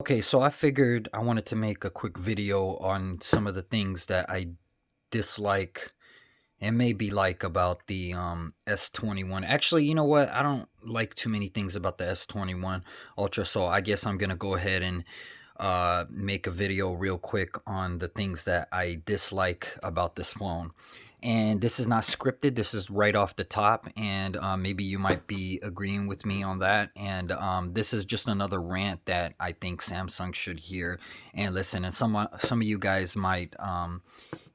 Okay, so I figured I wanted to make a quick video on some of the things that I dislike and maybe like about the S21. Actually, you know what? I don't like too many things about the S21 Ultra, so I guess I'm gonna go ahead and make a video real quick on the things that I dislike about this phone. And this is not scripted, this is right off the top, and maybe you might be agreeing with me on that. And this is just another rant that I think Samsung should hear and listen. And some of you guys might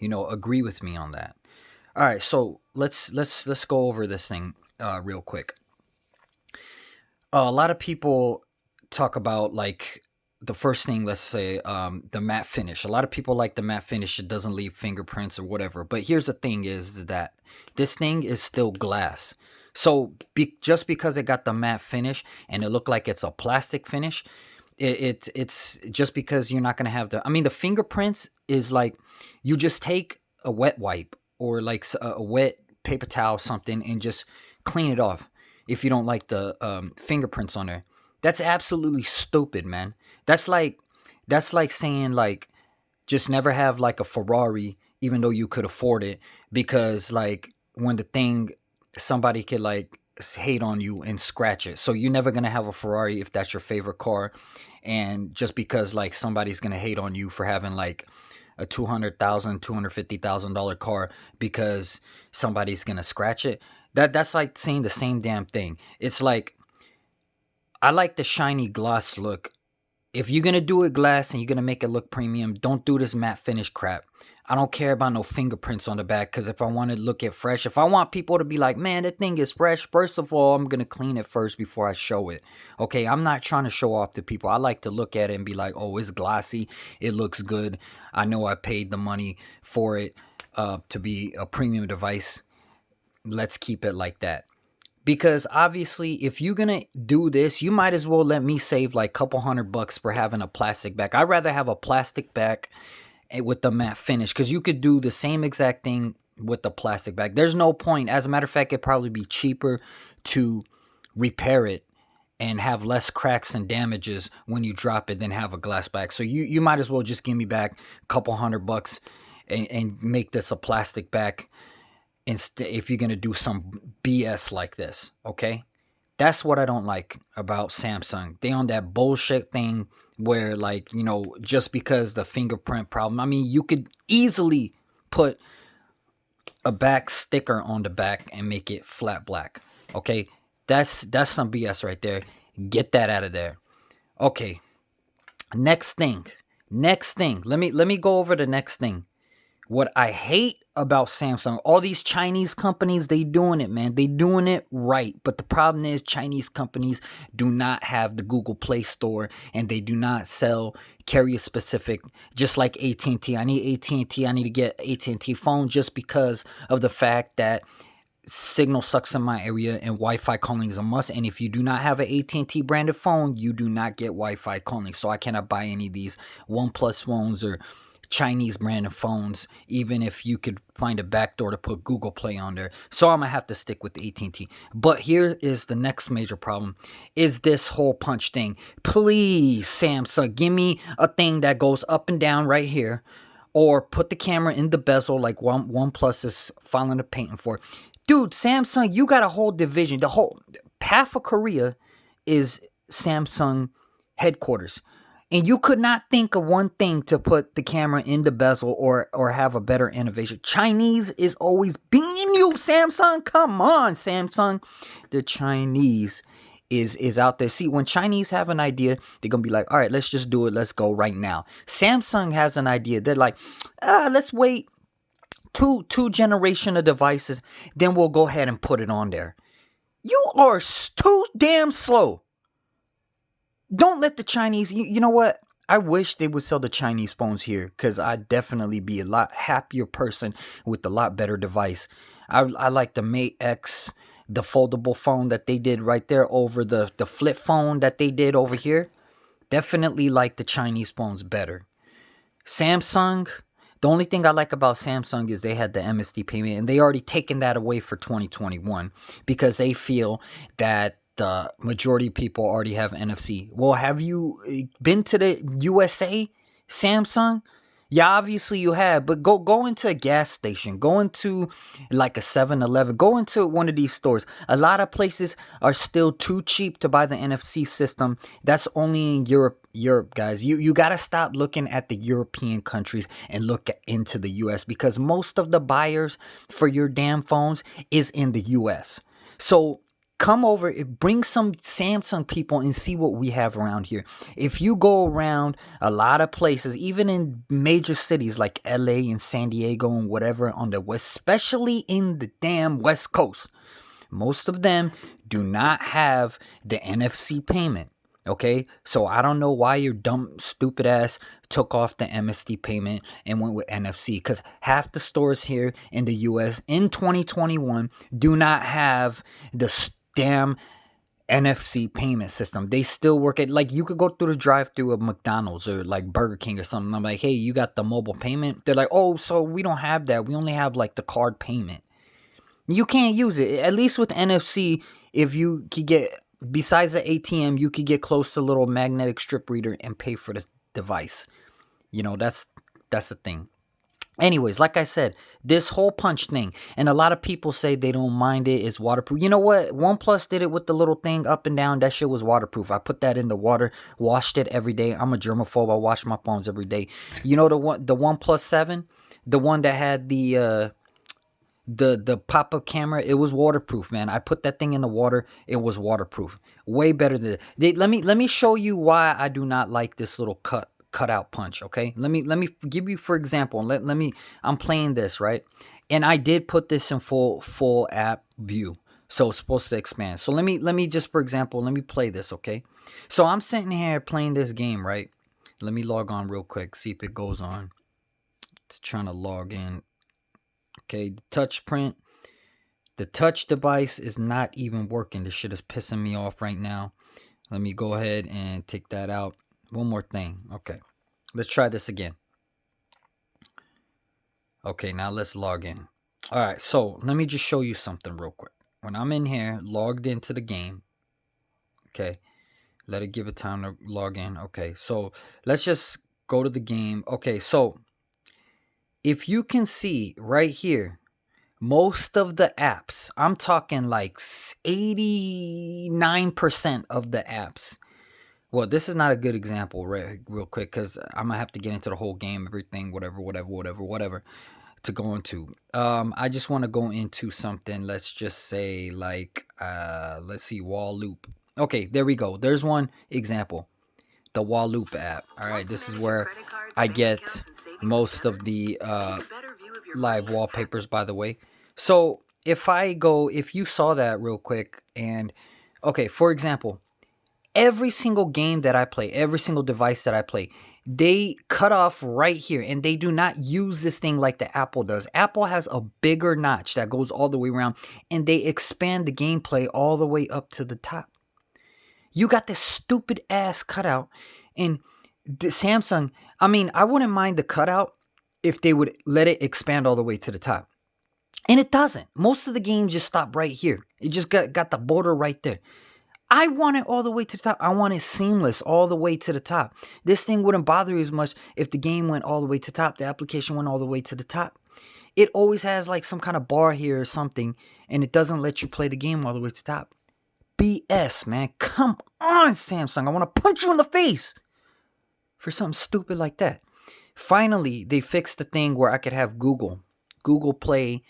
agree with me on that. All right, so let's go over this thing real quick. A lot of people talk about, like, the first thing, let's say, the matte finish. A lot of people like the matte finish. It doesn't leave fingerprints or whatever. But here's the thing: is that this thing is still glass. So just because it got the matte finish and it looked like it's a plastic finish, it's just because you're not gonna have the. I mean, the fingerprints is like you just take a wet wipe or like a wet paper towel, something, and just clean it off if you don't like the fingerprints on there. That's absolutely stupid, man. That's like saying, like, just never have like a Ferrari even though you could afford it, because like when the thing, somebody could like hate on you and scratch it. So you're never going to have a Ferrari if that's your favorite car, and just because like somebody's going to hate on you for having like a $250,000 car because somebody's going to scratch it. That's like saying the same damn thing. It's like, I like the shiny gloss look. If you're gonna do it glass and you're gonna make it look premium, don't do this matte finish crap. I don't care about no fingerprints on the back, because if I want to look it fresh, if I want people to be like, man, that thing is fresh, first of all, I'm gonna clean it first before I show it. Okay, I'm not trying to show off to people. I like to look at it and be like, oh, it's glossy, it looks good. I know I paid the money for it to be a premium device. Let's keep it like that. Because obviously, if you're gonna do this, you might as well let me save like a couple $100 for having a plastic back. I'd rather have a plastic back with the matte finish, because you could do the same exact thing with the plastic back. There's no point. As a matter of fact, it'd probably be cheaper to repair it and have less cracks and damages when you drop it than have a glass back. So you might as well just give me back a couple $100 and make this a plastic back instead, if you're gonna do some BS like this. Okay, that's what I don't like about Samsung. They on that bullshit thing where, like, just because the fingerprint problem, I mean, you could easily put a back sticker on the back and make it flat black. Okay, that's some BS right there. Get that out of there. Okay, next thing. Let me go over the next thing. What I hate about Samsung, all these Chinese companies, they doing it, man. They doing it right. But the problem is, Chinese companies do not have the Google Play Store, and they do not sell carrier specific, just like AT&T. I need AT&T. I need to get AT&T phone just because of the fact that signal sucks in my area and Wi-Fi calling is a must. And if you do not have an AT&T branded phone, you do not get Wi-Fi calling. So I cannot buy any of these OnePlus phones or Chinese branded phones, even if you could find a backdoor to put Google Play on there. So I'm gonna have to stick with AT&T. But here is the next major problem: is this hole punch thing. Please, Samsung, give me a thing that goes up and down right here, or put the camera in the bezel like OnePlus is filing a patent for. Dude, Samsung, you got a whole division. The whole half of Korea is Samsung headquarters. And you could not think of one thing to put the camera in the bezel or have a better innovation. Chinese is always beating you, Samsung. Come on, Samsung. The Chinese is out there. See, when Chinese have an idea, they're going to be like, all right, let's just do it. Let's go right now. Samsung has an idea. They're like, let's wait two generation of devices, then we'll go ahead and put it on there. You are too damn slow. Don't let the Chinese, you know what? I wish they would sell the Chinese phones here, because I'd definitely be a lot happier person with a lot better device. I like the Mate X, the foldable phone that they did right there over the flip phone that they did over here. Definitely like the Chinese phones better. Samsung, the only thing I like about Samsung is they had the MSD payment, and they already taken that away for 2021 because they feel that the majority of people already have NFC. Well, have you been to the USA, Samsung? Yeah, obviously you have, but go into a gas station, go into like a 7-Eleven, go into one of these stores. A lot of places are still too cheap to buy the NFC system. That's only in Europe, guys. You got to stop looking at the European countries and look into the US, because most of the buyers for your damn phones is in the US. So come over, bring some Samsung people and see what we have around here. If you go around a lot of places, even in major cities like LA and San Diego and whatever on the west, especially in the damn West Coast, most of them do not have the NFC payment. Okay, so I don't know why your dumb, stupid ass took off the MSD payment and went with NFC, because half the stores here in the US in 2021 do not have the damn NFC payment system. They still work at, like, you could go through the drive-through of McDonald's or like Burger King or something. I'm like, hey, you got the mobile payment? They're like, oh, so we don't have that. We only have like the card payment. You can't use it. At least with NFC, if you could get, besides the ATM, you could get close to a little magnetic strip reader and pay for the device. You know, that's the thing. Anyways, like I said, this hole punch thing, and a lot of people say they don't mind it, it's waterproof. You know what? OnePlus did it with the little thing up and down. That shit was waterproof. I put that in the water, washed it every day. I'm a germaphobe. I wash my phones every day. You know the OnePlus 7, the one that had the pop-up camera, it was waterproof, man. I put that thing in the water, it was waterproof. Way better than let me show you why I do not like this little cutout punch. Okay, let me give you, for example, let me, I'm playing this, right, and I did put this in full app view, so it's supposed to expand. So let me just, for example, let me play this. Okay, so I'm sitting here playing this game, right? Let me log on real quick, see if it goes on. It's trying to log in. Okay, the touch print, the touch device is not even working. This shit is pissing me off right now. Let me go ahead and take that out. One more thing. Okay, let's try this again. Okay, now let's log in. All right, so let me just show you something real quick. When I'm in here, logged into the game, okay, let it give it time to log in. Okay, so let's just go to the game. Okay, so if you can see right here, most of the apps, I'm talking like 89% of the apps. Well, this is not a good example, right, real quick, because I'm going to have to get into the whole game, everything, whatever, to go into. I just want to go into something, let's just say, like, let's see, wall loop. Okay, there we go. There's one example. The wall loop app. All right, this is where I get most of the live wallpapers, by the way. So if you saw that real quick, and okay, for example, every single game that I play, every single device that I play, they cut off right here, and they do not use this thing like the Apple does. Apple has a bigger notch that goes all the way around, and they expand the gameplay all the way up to the top. You got this stupid ass cutout, and the Samsung, I mean, I wouldn't mind the cutout if they would let it expand all the way to the top. And it doesn't. Most of the games just stop right here. It just got the border right there. I want it all the way to the top. I want it seamless all the way to the top. This thing wouldn't bother you as much if the game went all the way to the top. The application went all the way to the top. It always has like some kind of bar here or something, and it doesn't let you play the game all the way to the top. BS, man. Come on, Samsung. I want to punch you in the face for something stupid like that. Finally, they fixed the thing where I could have Google Play,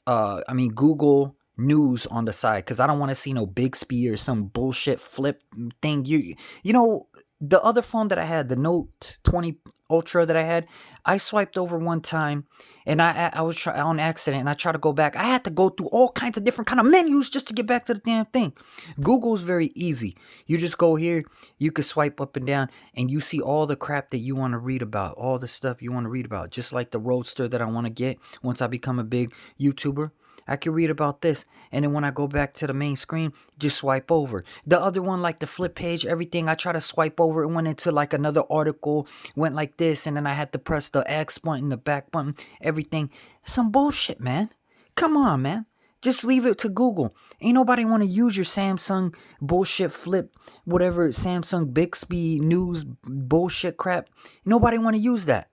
Google News on the side, because I don't want to see no Bixby or some bullshit flip thing. You know, the other phone that I had, the Note 20 Ultra that I had, I swiped over one time, and I was on accident, and I tried to go back. I had to go through all kinds of different kind of menus just to get back to the damn thing. Google's very easy. You just go here, you can swipe up and down, and you see all the crap that you want to read about, all the stuff you want to read about, just like the Roadster that I want to get once I become a big YouTuber. I can read about this, and then when I go back to the main screen, just swipe over. The other one, like the flip page, everything, I try to swipe over, it went into like another article, went like this, and then I had to press the X button, the back button, everything. Some bullshit, man. Come on, man. Just leave it to Google. Ain't nobody want to use your Samsung bullshit flip, whatever, Samsung Bixby News bullshit crap. Nobody want to use that.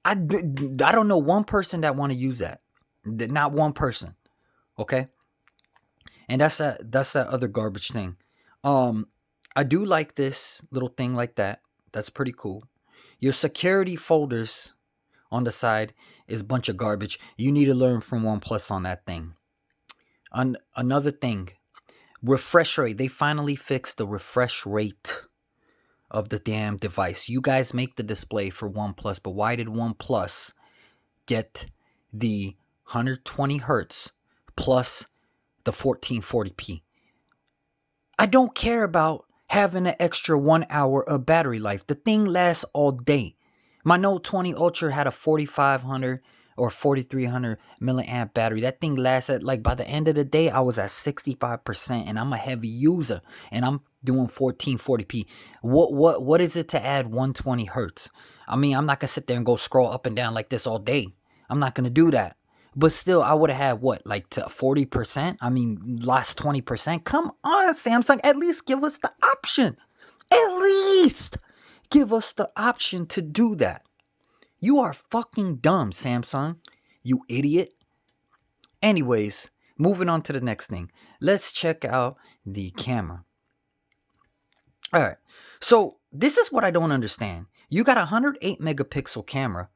I don't know one person that want to use that. Not one person. Okay? And that's that other garbage thing. I do like this little thing like that. That's pretty cool. Your security folders on the side is a bunch of garbage. You need to learn from OnePlus on that thing. Another thing, refresh rate. They finally fixed the refresh rate of the damn device. You guys make the display for OnePlus, but why did OnePlus get the 120 hertz plus the 1440p? I don't care about having an extra 1 hour of battery life. The thing lasts all day. My Note 20 Ultra had a 4500 or 4300 milliamp battery. That thing lasted, like, by the end of the day, I was at 65%, and I'm a heavy user, and I'm doing 1440p. What is it to add 120 hertz? I mean, I'm not gonna sit there and go scroll up and down like this all day. I'm not gonna do that. But still, I would have had what, like, to 40%? I mean, lost 20%. Come on, Samsung, at least give us the option. At least give us the option to do that. You are fucking dumb, Samsung. You idiot. Anyways, moving on to the next thing. Let's check out the camera. All right. So this is what I don't understand. You got a 108 megapixel camera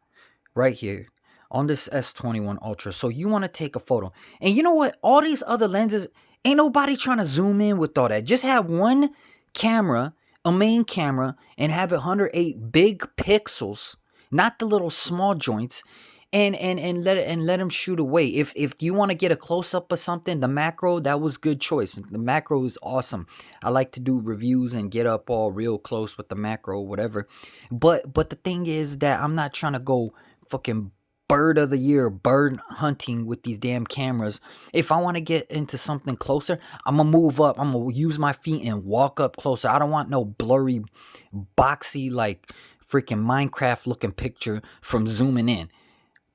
right here on this S21 Ultra. So you want to take a photo. And you know what? All these other lenses, ain't nobody trying to zoom in with all that. Just have one camera, a main camera, and have it 108 big pixels, not the little small joints, and let them shoot away. If you want to get a close up of something, the macro, that was good choice. The macro is awesome. I like to do reviews and get up all real close with the macro, whatever. But the thing is that I'm not trying to go fucking bird of the year, bird hunting with these damn cameras. If I want to get into something closer, I'm gonna move up. I'm gonna use my feet and walk up closer. I don't want no blurry, boxy, like freaking Minecraft looking picture from zooming in.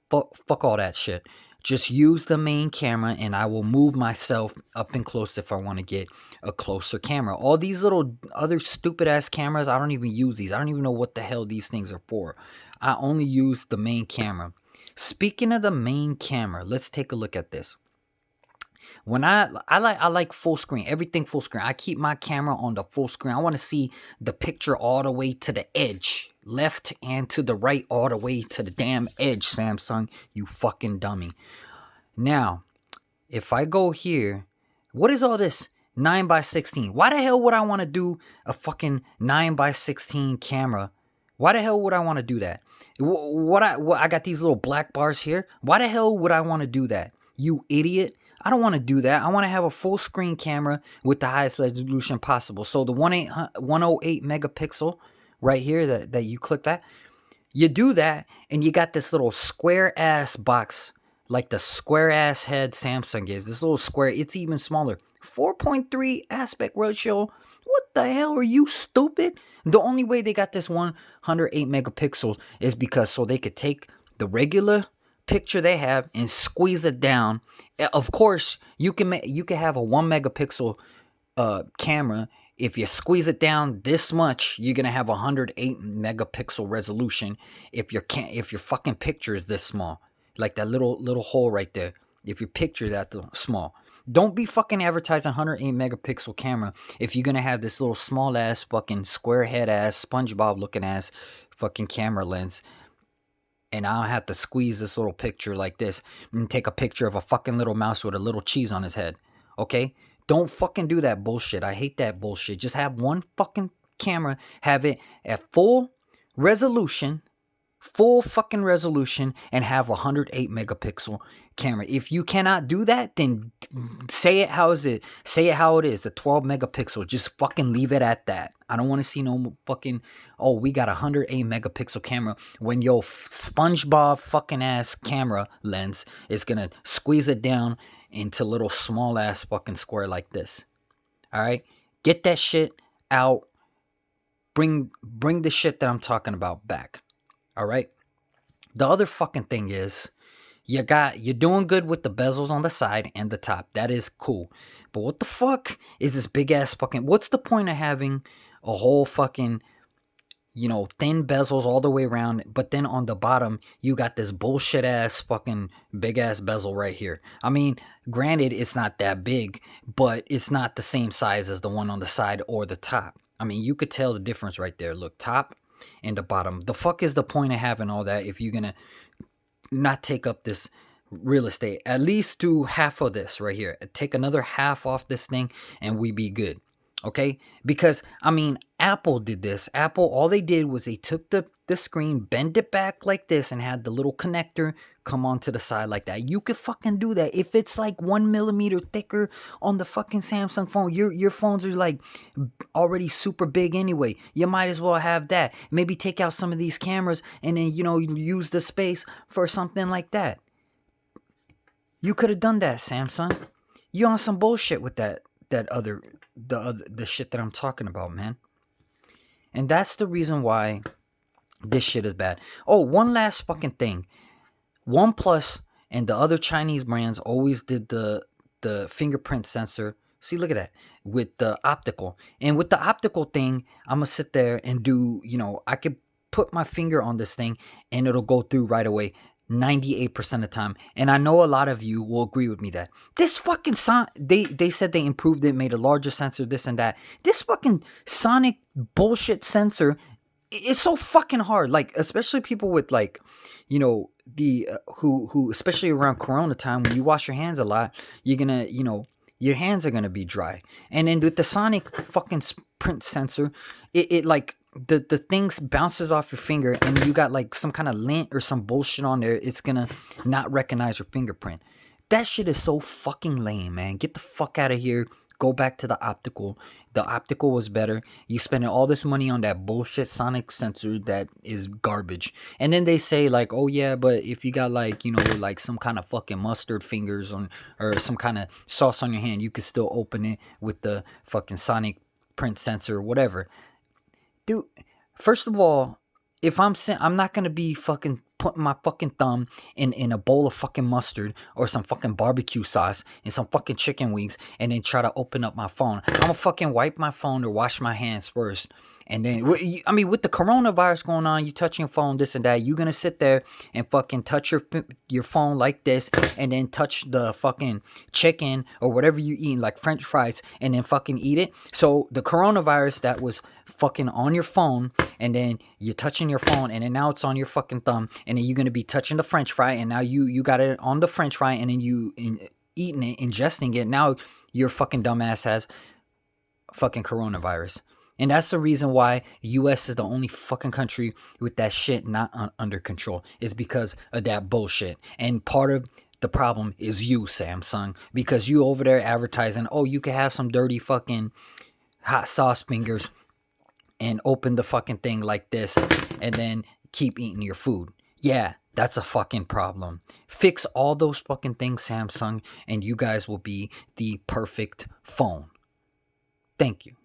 Fuck all that shit. Just use the main camera, and I will move myself up and close if I want to get a closer camera. All these little other stupid ass cameras, I don't even use these. I don't even know what the hell these things are for. I only use the main camera. Speaking of the main camera, let's take a look at this. When I like full screen, everything full screen. I keep my camera on the full screen. I want to see the picture all the way to the edge, left and to the right, all the way to the damn edge, Samsung, you fucking dummy. Now, if I go here, what is all this 9x16? Why the hell would I want to do a fucking 9x16 camera? Why the hell would I want to do that? I got these little black bars here. Why the hell would I want to do that? You idiot. I don't want to do that. I want to have a full screen camera with the highest resolution possible. So the 108 megapixel right here that you click that, you do that, and you got this little square ass box, like the square ass head Samsung is. This little square, it's even smaller. 4.3 aspect ratio. What the hell, are you stupid? The only way they got this 108 megapixels is because so they could take the regular picture they have and squeeze it down. Of course, you can have a 1 megapixel camera. If you squeeze it down this much, you're gonna have 108 megapixel resolution. If your fucking picture is this small, like that little hole right there. If your picture that small, don't be fucking advertising 108 megapixel camera if you're gonna have this little small ass fucking square head ass SpongeBob looking ass fucking camera lens. And I'll have to squeeze this little picture like this and take a picture of a fucking little mouse with a little cheese on his head. Okay? Don't fucking do that bullshit. I hate that bullshit. Just have one fucking camera. Have it at full resolution. Full fucking resolution. And have a 108 megapixel camera. If you cannot do that, then say it how is it. Say it how it is. The 12 megapixel. Just fucking leave it at that. I don't want to see no fucking, oh, we got a 108 megapixel camera when your SpongeBob fucking ass camera lens is gonna squeeze it down into little small ass fucking square like this. All right, get that shit out. Bring the shit that I'm talking about back. All right. The other fucking thing is You're doing good with the bezels on the side and the top. That is cool. But what the fuck is this big ass fucking? What's the point of having a whole fucking, thin bezels all the way around, but then on the bottom you got this bullshit ass fucking big ass bezel right here? I mean, granted, it's not that big, but it's not the same size as the one on the side or the top. I mean, you could tell the difference right there. Look, top and the bottom. The fuck is the point of having all that if you're gonna not take up this real estate? At least do half of this right here. Take another half off this thing and we be good. Okay? Because I mean, Apple did this. Apple, all they did was they took the screen, bend it back like this, and had the little connector come onto the side like that. You could fucking do that. If it's like 1 millimeter thicker on the fucking Samsung phone, your phones are like already super big anyway. You might as well have that. Maybe take out some of these cameras and then, use the space for something like that. You could have done that, Samsung. You on some bullshit with the shit that I'm talking about, man. And that's the reason why this shit is bad. Oh, one last fucking thing. OnePlus and the other Chinese brands always did the fingerprint sensor. See, look at that. With the optical. And with the optical thing, I'm going to sit there and do, I could put my finger on this thing and it'll go through right away. 98% of the time. And I know a lot of you will agree with me that this fucking they said they improved it, made a larger sensor, this and that. This fucking sonic bullshit sensor is so fucking hard. Like, especially people with like, the who especially around Corona time, when you wash your hands a lot, you're gonna, your hands are gonna be dry. And then with the sonic fucking print sensor, it like the things bounces off your finger and you got like some kind of lint or some bullshit on there. It's gonna not recognize your fingerprint. That shit is so fucking lame, man. Get the fuck out of here. Go back to the optical. The optical was better. You spending all this money on that bullshit sonic sensor that is garbage. And then they say like, oh yeah, but if you got like, like some kind of fucking mustard fingers on or some kind of sauce on your hand, you could still open it with the fucking sonic print sensor or whatever. Dude, first of all, if I'm not gonna be fucking putting my fucking thumb in a bowl of fucking mustard or some fucking barbecue sauce and some fucking chicken wings and then try to open up my phone. I'm gonna fucking wipe my phone or wash my hands first. And then, I mean, with the coronavirus going on, you touching your phone, this and that, you're gonna sit there and fucking touch your phone like this and then touch the fucking chicken or whatever you eating, like French fries, and then fucking eat it. So the coronavirus that was fucking on your phone, and then you're touching your phone, and then now it's on your fucking thumb, and then you're gonna be touching the French fry, and now you got it on the French fry, and then eating it, ingesting it. Now your fucking dumbass has fucking coronavirus. And that's the reason why US is the only fucking country with that shit not under control. Is because of that bullshit. And part of the problem is you, Samsung. Because you over there advertising, oh, you can have some dirty fucking hot sauce fingers and open the fucking thing like this and then keep eating your food. Yeah, that's a fucking problem. Fix all those fucking things, Samsung, and you guys will be the perfect phone. Thank you.